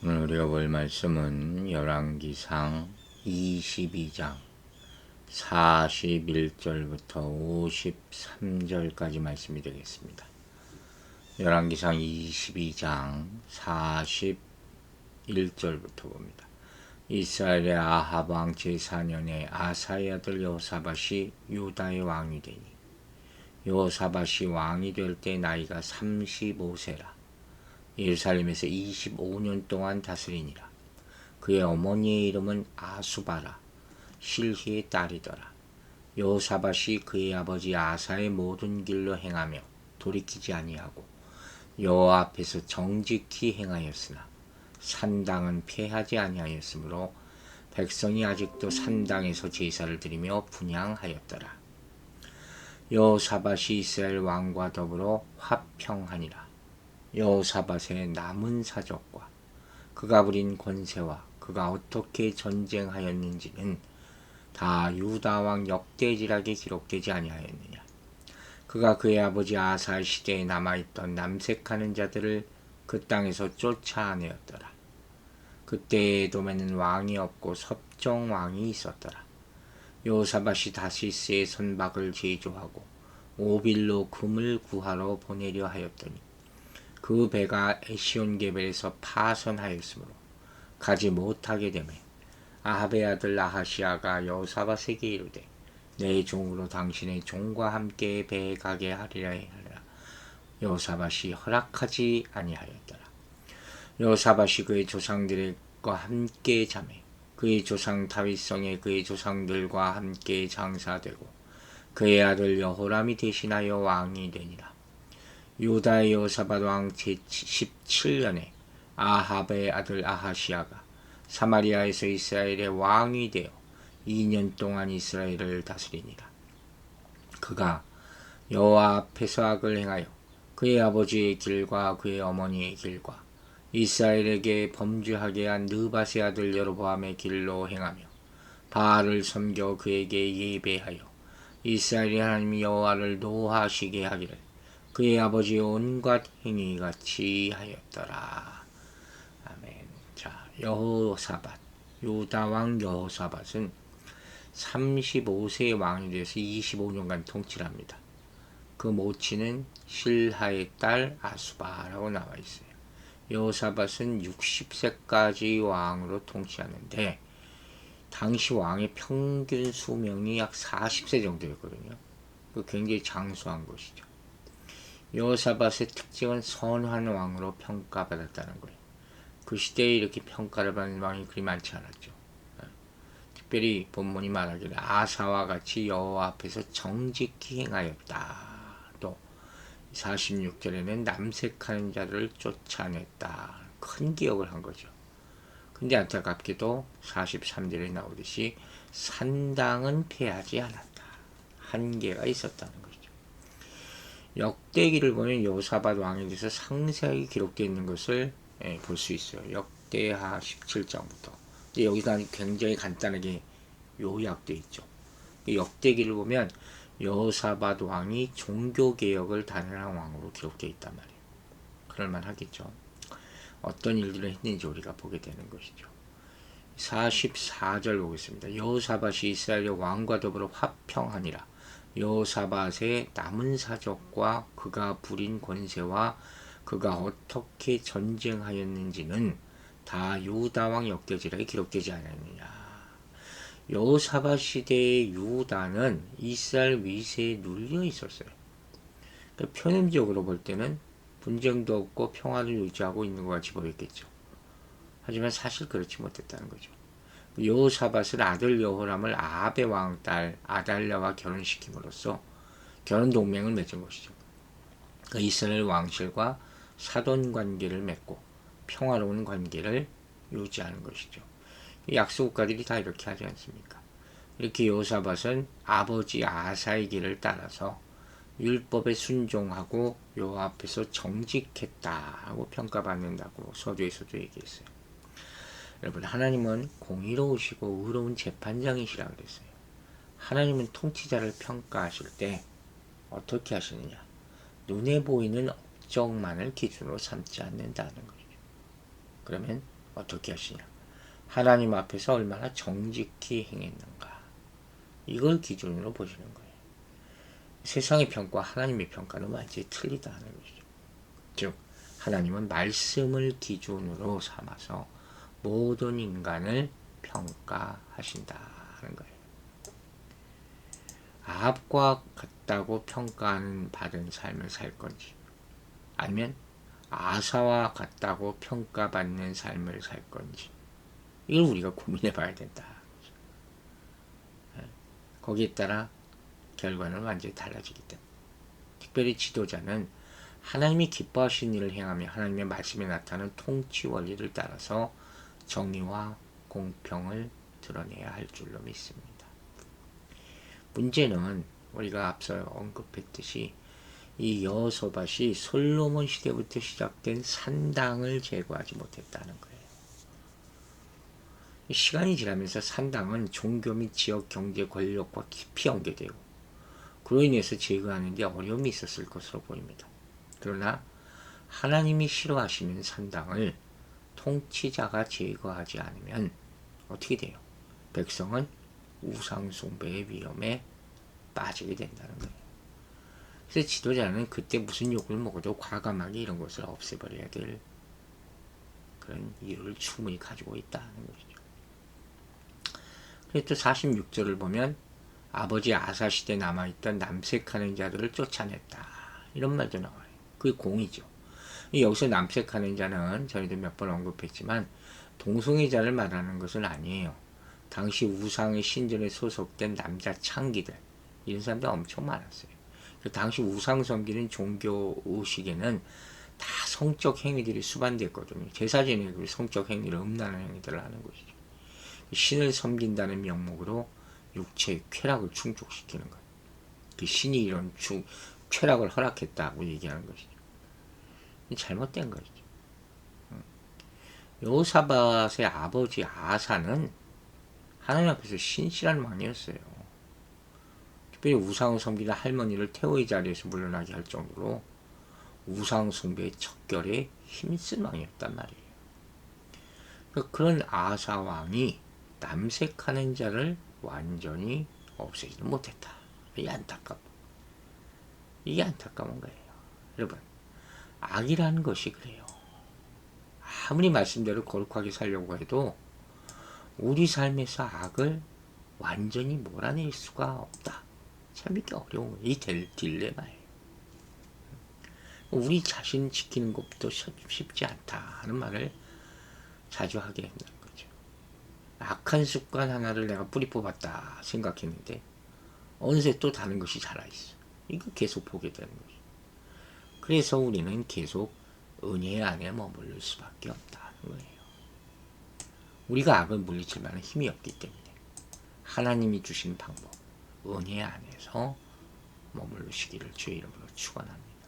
오늘 우리가 볼 말씀은 열왕기상 22장 41절부터 53절까지 말씀이 되겠습니다. 열왕기상 22장 41절부터 봅니다. 이스라엘의 아합 왕 제4년에 아사의 아들 여호사밧이 유다의 왕이 되니 여호사밧이 왕이 될 때 나이가 35세라. 예루살렘에서 25년 동안 다스리니라. 그의 어머니의 이름은 아수바라, 실히의 딸이더라. 여호사밧이 그의 아버지 아사의 모든 길로 행하며 돌이키지 아니하고 여호와 앞에서 정직히 행하였으나 산당은 폐하지 아니하였으므로 백성이 아직도 산당에서 제사를 드리며 분향하였더라. 여호사밧이 이스라엘 왕과 더불어 화평하니라. 여호사밧의 남은 사적과 그가 부린 권세와 그가 어떻게 전쟁하였는지는 다 유다 왕 역대지락에 기록되지 아니하였느냐. 그가 그의 아버지 아사 시대에 남아있던 남색하는 자들을 그 땅에서 쫓아내었더라. 그때 에돔에는 왕이 없고 섭정 왕이 있었더라. 여호사밧이 다시스의 선박을 제조하고 오빌로 금을 구하러 보내려 하였더니 그 배가 에시온게벨에서 파선하였으므로 가지 못하게 되매 아합의 아들 아하시아가 여호사밧에게 이르되 내 종으로 당신의 종과 함께 배에 가게 하리라 하라. 여호사밧이 허락하지 아니하였더라. 여호사밧이 그의 조상들과 함께 자매 그의 조상 다윗성에 그의 조상들과 함께 장사되고 그의 아들 여호람이 대신하여 왕이 되니라. 유다의 여호사밧 왕 제17년에 아합의 아들 아하시아가 사마리아에서 이스라엘의 왕이 되어 2년 동안 이스라엘을 다스리니라. 그가 여호와 앞에서 악을 행하여 그의 아버지의 길과 그의 어머니의 길과 이스라엘에게 범죄하게 한 느밧의 아들 여로보암의 길로 행하며 바알을 섬겨 그에게 예배하여 이스라엘의 하나님 여호와를 노하시게 하기를 그의 아버지의 온갖 행위같이 하였더라. 아멘. 자, 여호사밧, 유다 왕 여호사밧은 35세의 왕이 되어서 25년간 통치를 합니다. 그 모친은 실하의 딸 아수바라고 나와 있어요. 여호사밧은 60세까지 왕으로 통치하는데 당시 왕의 평균 수명이 약 40세 정도였거든요. 굉장히 장수한 것이죠. 여호사밧의 특징은 선한 왕으로 평가받았다는 거예요. 그 시대에 이렇게 평가를 받는 왕이 그리 많지 않았죠. 특별히 본문이 말하기를 아사와 같이 여호와 앞에서 정직히 행하였다. 또 46절에는 남색하는 자들을 쫓아냈다. 큰 기억을 한 거죠. 근데 안타깝게도 43절에 나오듯이 산당은 폐하지 않았다. 한계가 있었다는 거죠. 역대기를 보면 여호사밧 왕에 대해서 상세하게 기록되어 있는 것을 볼 수 있어요. 역대하 17장부터. 근데 여기서 굉장히 간단하게 요약되어 있죠. 역대기를 보면 여호사밧 왕이 종교개혁을 단행한 왕으로 기록되어 있단 말이에요. 그럴만 하겠죠. 어떤 일들을 했는지 우리가 보게 되는 것이죠. 44절 보겠습니다. 여호사밧이 이스라엘의 왕과 더불어 화평하니라. 여호사밧의 남은 사적과 그가 부린 권세와 그가 어떻게 전쟁하였는지는 다 유다 왕 역대지락에 기록되지 않았느냐. 여호사밧 시대의 유다는 이스라엘 위세에 눌려 있었어요. 그러니까 표면적으로 볼 때는 분쟁도 없고 평화를 유지하고 있는 것 같이 보였겠죠. 하지만 사실 그렇지 못했다는 거죠. 여호사밧은 아들 여호람을 아합의 왕딸 아달랴와 결혼시킴으로써 결혼 동맹을 맺은 것이죠. 그 이스라엘 왕실과 사돈 관계를 맺고 평화로운 관계를 유지하는 것이죠. 약소 국가들이 다 이렇게 하지 않습니까? 이렇게 여호사밧은 아버지 아사의 길을 따라서 율법에 순종하고 여호와 앞에서 정직했다고 평가받는다고 서두에서도 얘기했어요. 여러분, 하나님은 공의로우시고 의로운 재판장이시라 그랬어요. 하나님은 통치자를 평가하실 때 어떻게 하시느냐? 눈에 보이는 업적만을 기준으로 삼지 않는다는 거죠. 그러면 어떻게 하시냐? 하나님 앞에서 얼마나 정직히 행했는가. 이걸 기준으로 보시는 거예요. 세상의 평가, 하나님의 평가는 완전히 틀리다는 것이죠. 즉, 하나님은 말씀을 기준으로 삼아서 모든 인간을 평가하신다는 거예요. 아합과 같다고 평가하는 받은 삶을 살 건지, 아니면 아사와 같다고 평가받는 삶을 살 건지, 이걸 우리가 고민해 봐야 된다. 거기에 따라 결과는 완전히 달라지기 때문에, 특별히 지도자는 하나님이 기뻐하신 일을 행하며 하나님의 말씀에 나타나는 통치 원리를 따라서 정의와 공평을 드러내야 할 줄로 믿습니다. 문제는 우리가 앞서 언급했듯이 이 여호사밧이 솔로몬 시대부터 시작된 산당을 제거하지 못했다는 거예요. 시간이 지나면서 산당은 종교 및 지역 경제 권력과 깊이 연계되고 그로 인해서 제거하는 데 어려움이 있었을 것으로 보입니다. 그러나 하나님이 싫어하시는 산당을 통치자가 제거하지 않으면 어떻게 돼요? 백성은 우상숭배의 위험에 빠지게 된다는 거예요. 그래서 지도자는 그때 무슨 욕을 먹어도 과감하게 이런 것을 없애버려야 될 그런 이유를 충분히 가지고 있다는 것이죠. 그래서 또 46절을 보면 아버지 아사 시대 남아있던 남색하는 자들을 쫓아냈다. 이런 말도 나와요. 그게 공이죠. 여기서 남색하는 자는 저희도 몇 번 언급했지만 동성애자를 말하는 것은 아니에요. 당시 우상의 신전에 소속된 남자 창기들, 이런 사람들 엄청 많았어요. 그 당시 우상 섬기는 종교 의식에는 다 성적 행위들이 수반됐거든요. 제사 지내고 그 성적 행위를 음란한 행위들을 하는 것이죠. 신을 섬긴다는 명목으로 육체의 쾌락을 충족시키는 것. 그 신이 이런 쾌락을 허락했다고 얘기하는 것이죠. 잘못된 것이죠. 여호사밧의 아버지 아사는 하나님 앞에서 신실한 왕이었어요. 특별히 우상을 섬기는 할머니를 태호의 자리에서 물러나게 할 정도로 우상 숭배의 척결에 힘쓴 왕이었단 말이에요. 그런 아사 왕이 남색하는 자를 완전히 없애지는 못했다. 이게 안타까운 거예요. 여러분, 악이라는 것이 그래요. 아무리 말씀대로 거룩하게 살려고 해도 우리 삶에서 악을 완전히 몰아낼 수가 없다. 참 이게 어려운 거예요. 이 딜레마예요. 우리 자신 지키는 것부터 쉽지 않다 하는 말을 자주 하게 된다는 거죠. 악한 습관 하나를 내가 뿌리 뽑았다 생각했는데 어느새 또 다른 것이 자라있어. 이거 계속 보게 되는 거죠. 그래서 우리는 계속 은혜 안에 머무를 수밖에 없다는 거예요. 우리가 악을 물리칠 만한 힘이 없기 때문에 하나님이 주신 방법, 은혜 안에서 머무르시기를 주의 이름으로 축원합니다.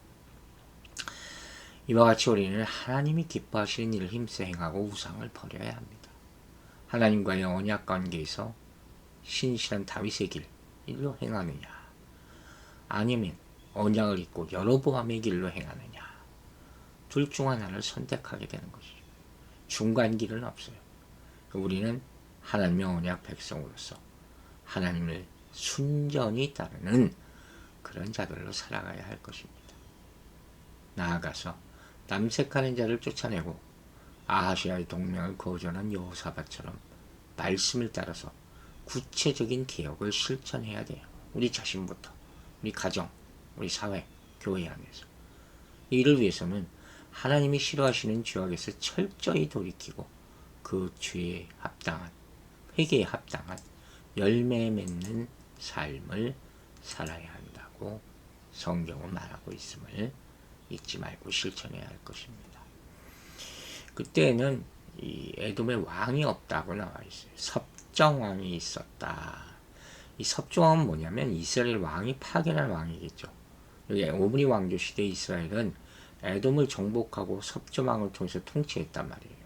이와 같이 우리는 하나님이 기뻐하시는 일을 힘써 행하고 우상을 버려야 합니다. 하나님과의 언약 관계에서 신실한 다윗의 길로 행하느냐, 아니면 언약을 잊고 여로보암의 길로 행하느냐, 둘 중 하나를 선택하게 되는 것이죠. 중간 길은 없어요. 우리는 하나님의 언약 백성으로서 하나님을 순전히 따르는 그런 자들로 살아가야 할 것입니다. 나아가서 남색하는 자를 쫓아내고 아하시아의 동맹을 거절한 여호사밧처럼 말씀을 따라서 구체적인 개혁을 실천해야 돼요. 우리 자신부터, 우리 가정, 우리 사회, 교회 안에서. 이를 위해서는 하나님이 싫어하시는 죄악에서 철저히 돌이키고 그 죄에 합당한, 회개에 합당한 열매 맺는 삶을 살아야 한다고 성경은 말하고 있음을 잊지 말고 실천해야 할 것입니다. 그때는 이 에돔의 왕이 없다고 나와 있어요. 섭정왕이 있었다. 이 섭정왕은 뭐냐면 이스라엘 왕이 파견한 왕이겠죠. 여기 오므리 왕조 시대 이스라엘은 에돔을 정복하고 섭정왕을 통해서 통치했단 말이에요.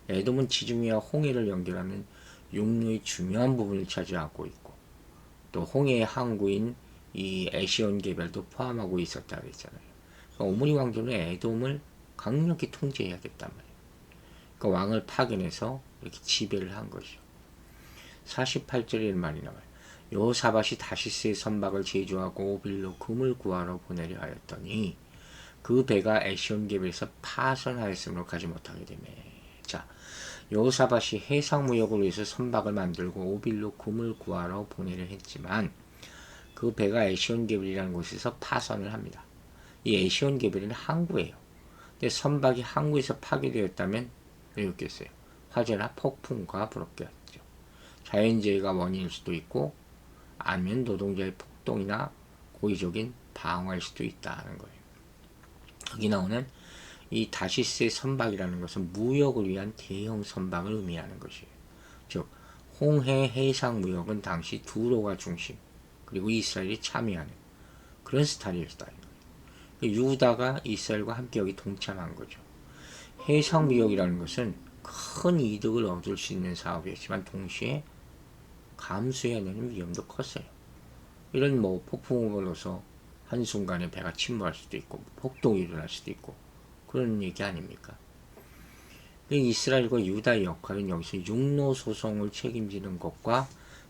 에돔은 지중해와 홍해를 연결하는 육로의 중요한 부분을 차지하고 있고 또 홍해의 항구인 이 에시온 개별도 포함하고 있었다고 했잖아요. 오므리 왕조는 에돔을 강력히 통제해야겠단 말이에요. 그 왕을 파견해서 이렇게 지배를 한 거죠. 48절에 이런 말이 나와요. 여호사밧이 다시스의 선박을 제주하고 오빌로 금을 구하러 보내려 하였더니 그 배가 에시온게ber에서 파선하였으므로 가지 못하게 되매. 자, 여호사밧이 해상무역을 위해서 선박을 만들고 오빌로 금을 구하러 보내려 했지만 그 배가 에시온게ber이라는 곳에서 파선을 합니다. 이 에시온게ber은 항구예요. 근데 선박이 항구에서 파괴되었다면 왜 그랬겠어요? 화재나 폭풍과 부럽겠죠. 자연재해가 원인일 수도 있고 아니면 노동자의 폭동이나 고의적인 방어일 수도 있다는 거예요. 여기 나오는 이 다시스의 선박이라는 것은 무역을 위한 대형 선박을 의미하는 것이에요. 즉 홍해 해상 무역은 당시 두로가 중심 그리고 이스라엘이 참여하는 그런 스타일이었다. 유다가 이스라엘과 함께 여기 동참한 거죠. 해상 무역이라는 것은 큰 이득을 얻을 수 있는 사업이었지만 동시에 감수해야 되는 위험도 컸어요. 이런 폭풍을 걸어서 한순간에 배가 침몰할 수도 있고 폭동이 일어날 수도 있고 그런 얘기 아닙니까? 이스라엘과 유다의 역할은 여기서 육로 소송을 책임지는 것과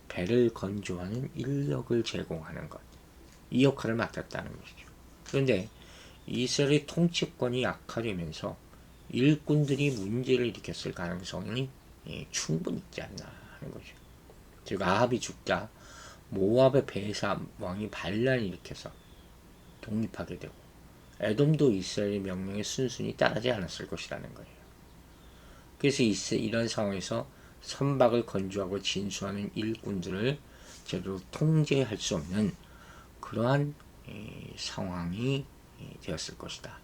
배를 건조하는 인력을 제공하는 것, 이 역할을 맡았다는 것이죠. 그런데 이스라엘의 통치권이 약화되면서 일꾼들이 문제를 일으켰을 가능성이 충분히 있지 않나 하는 거죠. 즉 아합이 죽자 모압의 베사 왕이 반란을 일으켜서 독립하게 되고 에돔도 이스라엘의 명령에 순순히 따르지 않았을 것이라는 거예요. 그래서 이런 상황에서 선박을 건조하고 진수하는 일꾼들을 제대로 통제할 수 없는 그러한 상황이 되었을 것이다.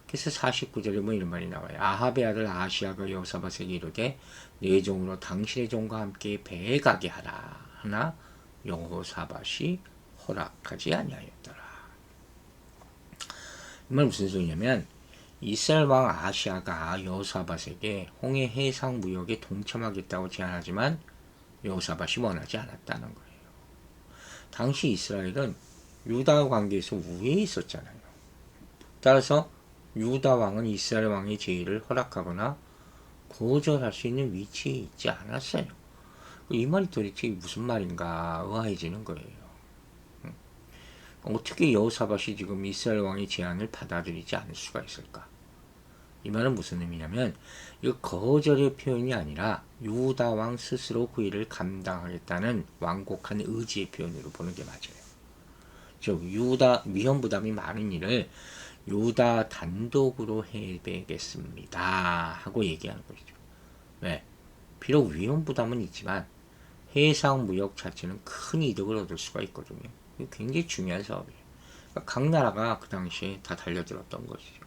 그래서 49절에 뭐 이런 말이 나와요. 아합의 아들 아하시야가 여호사밧에게 이르되 내 종으로 당신의 종과 함께 배에 가게 하라 하나 여호사밧이 허락하지 아니하였더라. 이 말 무슨 소리냐면 이스라엘 왕 아하시야가 여호사밧에게 홍해 해상 무역에 동참하겠다고 제안하지만 여호사밧이 원하지 않았다는 거예요. 당시 이스라엘은 유다 관계에서 우위에 있었잖아요. 따라서 유다 왕은 이스라엘 왕의 제의를 허락하거나 거절할 수 있는 위치에 있지 않았어요. 이 말이 도대체 무슨 말인가 의아해지는 거예요. 어떻게 여호사밧이 지금 이스라엘 왕의 제안을 받아들이지 않을 수가 있을까? 이 말은 무슨 의미냐면 이거 거절의 표현이 아니라 유다 왕 스스로 그 일을 감당하겠다는 완곡한 의지의 표현으로 보는 게 맞아요. 즉 유다 위험 부담이 많은 일을 유다 단독으로 해내겠습니다 하고 얘기하는 것이죠. 왜? 비록 위험 부담은 있지만 해상 무역 자체는 큰 이득을 얻을 수가 있거든요. 이게 굉장히 중요한 사업이에요. 그러니까 각 나라가 그 당시에 다 달려들었던 것이죠.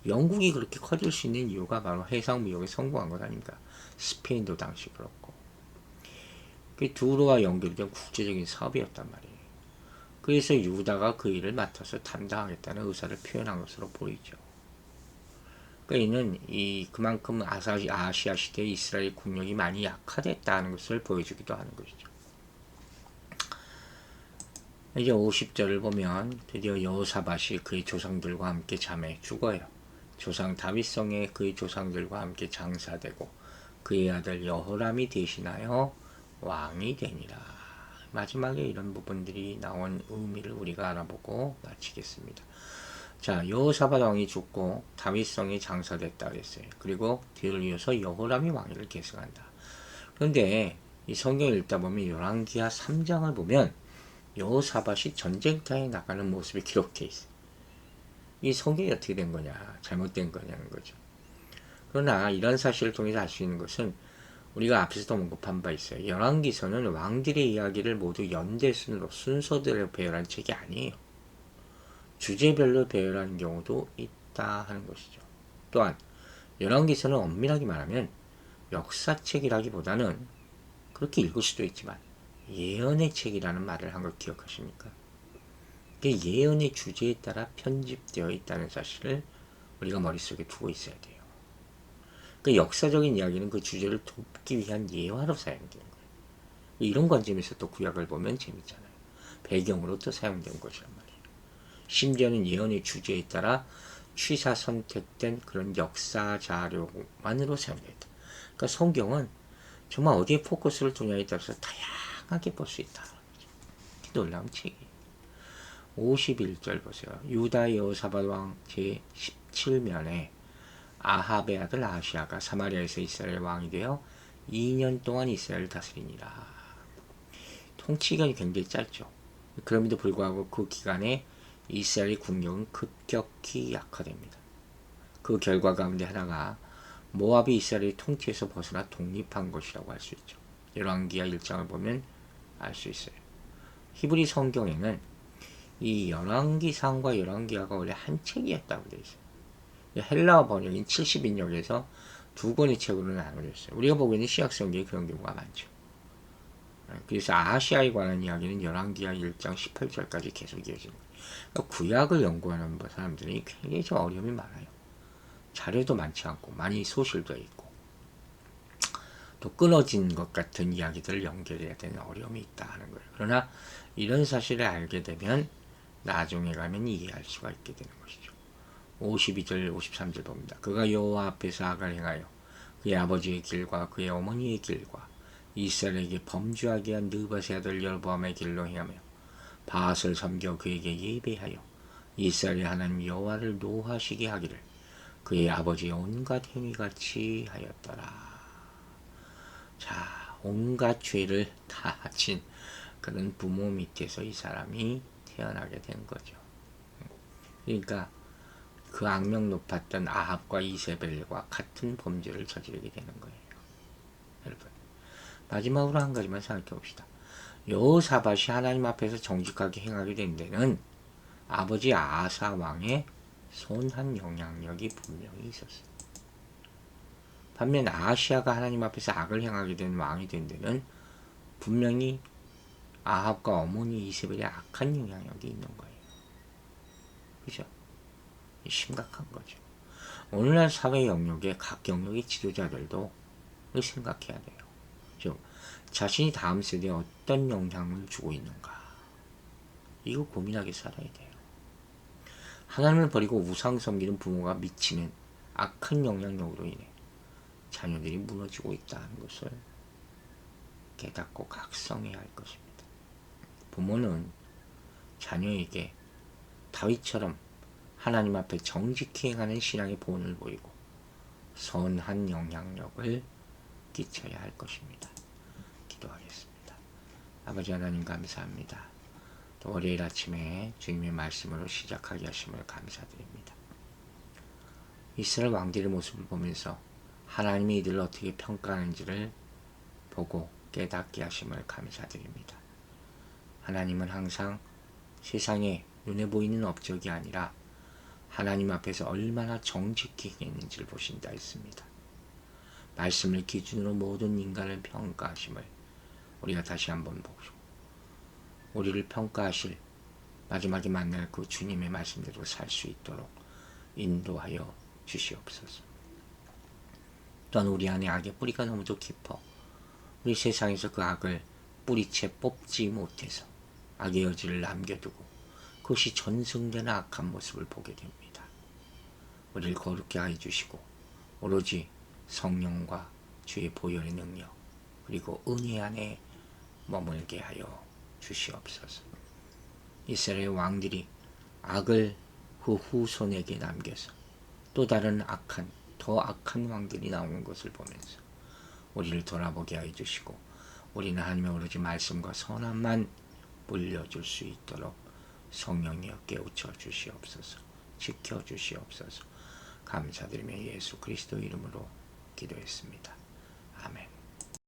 영국이 그렇게 커질 수 있는 이유가 바로 해상 무역에 성공한 것 아닙니까? 스페인도 당시 그렇고. 그게 두로와 연결된 국제적인 사업이었단 말이에요. 그래서 유다가 그 일을 맡아서 담당하겠다는 의사를 표현한 것으로 보이죠. 그러니까 이는 그만큼 아시아 시대에 이스라엘 국력이 많이 약화됐다는 것을 보여주기도 하는 것이죠. 이제 50절을 보면 드디어 여호사밧이 그의 조상들과 함께 잠에 죽어요. 조상 다윗성에 그의 조상들과 함께 장사되고 그의 아들 여호람이 대신하여 왕이 되니라. 마지막에 이런 부분들이 나온 의미를 우리가 알아보고 마치겠습니다. 자, 여호사밧 왕이 죽고 다윗성에 장사됐다 그랬어요. 그리고 뒤를 이어서 여호람이 왕위를 계승한다. 그런데 이 성경을 읽다 보면 열왕기하 3장을 보면 여호사밧이 전쟁터에 나가는 모습이 기록되어 있어요. 이 성경이 어떻게 된 거냐, 잘못된 거냐는 거죠. 그러나 이런 사실을 통해서 알 수 있는 것은 우리가 앞에서도 언급한 바 있어요. 열왕기서는 왕들의 이야기를 모두 연대순으로 순서대로 배열한 책이 아니에요. 주제별로 배열하는 경우도 있다 하는 것이죠. 또한 열왕기서는 엄밀하게 말하면 역사책이라기보다는 그렇게 읽을 수도 있지만 예언의 책이라는 말을 한 걸 기억하십니까? 예언의 주제에 따라 편집되어 있다는 사실을 우리가 머릿속에 두고 있어야 돼요. 그 역사적인 이야기는 그 주제를 돕기 위한 예화로 사용되는 거예요. 이런 관점에서 또 구약을 보면 재밌잖아요. 배경으로 또 사용된 것이란 말이에요. 심지어는 예언의 주제에 따라 취사 선택된 그런 역사 자료만으로 사용되다. 그러니까 성경은 정말 어디에 포커스를 두냐에 따라서 다양하게 볼 수 있다. 놀라운 책이에요. 51절 보세요. 유다 여호사밧 왕 제17년에 아합의 아들 아하시아가 사마리아에서 이스라엘 왕이 되어 2년 동안 이스라엘을 다스리니라. 통치기간이 굉장히 짧죠. 그럼에도 불구하고 그 기간에 이스라엘의 국력은 급격히 약화됩니다. 그 결과 가운데 하나가 모압이 이스라엘의 통치에서 벗어나 독립한 것이라고 할 수 있죠. 열왕기하 1장을 보면 알 수 있어요. 히브리 성경에는 이 열왕기상과 열왕기하가 원래 한 책이었다고 되어 있어요. 헬라어 번역인 70인역에서 두 권의 책으로 나눠졌어요. 우리가 보고 있는 시약성경에 그런 경우가 많죠. 그래서 아하시아에 관한 이야기는 열왕기하 1장 18절까지 계속 이어지는 거예요. 그러니까 구약을 연구하는 사람들이 굉장히 좀 어려움이 많아요. 자료도 많지 않고 많이 소실되어 있고 또 끊어진 것 같은 이야기들을 연결해야 되는 어려움이 있다 하는 거예요. 그러나 이런 사실을 알게 되면 나중에 가면 이해할 수가 있게 되는 것이죠. 52절 53절 봅니다. 그가 여호와 앞에서 악을 행하여 그의 아버지의 길과 그의 어머니의 길과 이스라엘에게 범죄하게 한 느밧의 아들 여로보암의 길로 행하며 바앗을 섬겨 그에게 예배하여 이스라엘의 하나님 여호와를 노하시게 하기를 그의 아버지의 온갖 행위같이 하였더라. 자, 온갖 죄를 다 진 그런 부모 밑에서 이 사람이 태어나게 된 거죠. 그러니까 그 악명 높았던 아합과 이세벨과 같은 범죄를 저지르게 되는 거예요. 여러분, 마지막으로 한 가지만 생각해 봅시다. 여호사밧이 하나님 앞에서 정직하게 행하게 된 데는 아버지 아사 왕의 선한 영향력이 분명히 있었어요. 반면 아하시아가 하나님 앞에서 악을 행하게 된 왕이 된 데는 분명히 아합과 어머니 이세벨의 악한 영향력이 있는 거예요. 그죠? 심각한 거죠. 오늘날 사회 영역의 각 영역의 지도자들도 생각해야 돼요. 즉, 자신이 다음 세대에 어떤 영향을 주고 있는가. 이거 고민하게 살아야 돼요. 하나님을 버리고 우상 섬기는 부모가 미치는 악한 영향력으로 인해 자녀들이 무너지고 있다는 것을 깨닫고 각성해야 할 것입니다. 부모는 자녀에게 다윗처럼 하나님 앞에 정직히 행하는 신앙의 본을 보이고 선한 영향력을 끼쳐야 할 것입니다. 기도하겠습니다. 아버지 하나님 감사합니다. 또 월요일 아침에 주님의 말씀으로 시작하게 하심을 감사드립니다. 이스라엘 왕들의 모습을 보면서 하나님이 이들을 어떻게 평가하는지를 보고 깨닫게 하심을 감사드립니다. 하나님은 항상 세상에 눈에 보이는 업적이 아니라 하나님 앞에서 얼마나 정직히 행했는지를 보신다 했습니다. 말씀을 기준으로 모든 인간을 평가하심을 우리가 다시 한번 보고 우리를 평가하실 마지막에 만날 그 주님의 말씀대로 살 수 있도록 인도하여 주시옵소서. 또한 우리 안에 악의 뿌리가 너무도 깊어 우리 세상에서 그 악을 뿌리채 뽑지 못해서 악의 여지를 남겨두고 그것이 전승되는 악한 모습을 보게 됩니다. 우리를 거룩게 하여 주시고 오로지 성령과 주의 보혈의 능력 그리고 은혜 안에 머물게 하여 주시옵소서. 이스라엘 왕들이 악을 그 후손에게 남겨서 또 다른 더 악한 왕들이 나오는 것을 보면서 우리를 돌아보게 하여 주시고 우리는 하나님의 오로지 말씀과 선함만 물려줄 수 있도록 성령이여 깨우쳐 주시옵소서. 지켜 주시옵소서. 감사드리며 예수 그리스도 이름으로 기도했습니다. 아멘.